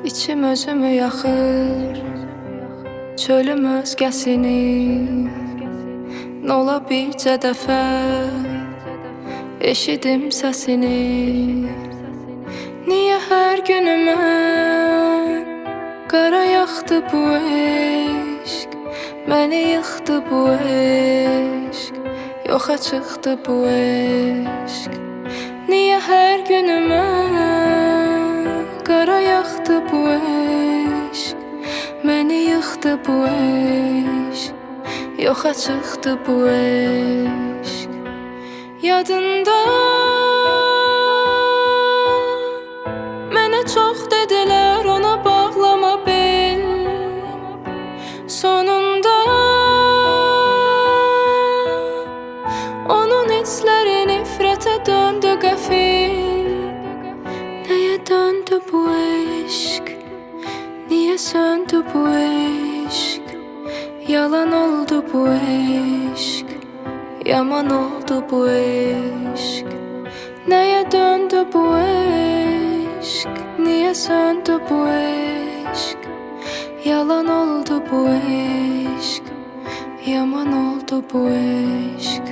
İçim özümü yaxır, çölüm özgəsini. Nola bircə dəfə eşidim səsini. Niyə hər günümə qara yaxdı bu eşq, məni yıxdı bu eşq, yoxa çıxdı bu eşq. Niyə hər günümə qara yaxdı bu eşq, məni yıxdı bu eşq, yoxa çıxdı bu eşq. Yadında mənə çox dedilər, ona bağlama bel. Sonunda onun hissləri nifrətə döndü qəfil. Nəyə döndü bu eşq? Niyə söndü bu eşq? Yalan oldu bu eşq, yaman oldu bu eşq. Nəyə döndü bu eşq? Niyə söndü bu eşq? Yalan oldu bu eşq, yaman oldu bu eşq.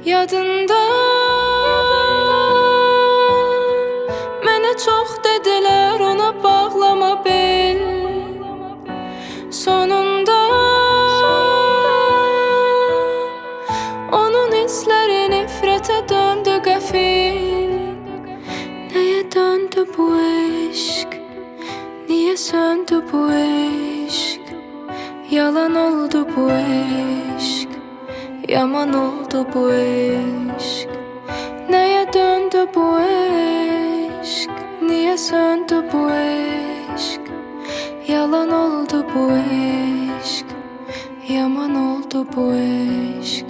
Yadında mənə çox dedilər, ona bağlama bel. Sonunda onun hissləri nifrətə döndü qəfil. Nəyə döndü bu eşq? Niyə söndü bu eşq? Yalan oldu bu eşq, yaman oldu bu eşq. Nəyə döndü bu eşq? Niyə söndü bu eşq? Yalan oldu bu eşq, yaman oldu bu eşq.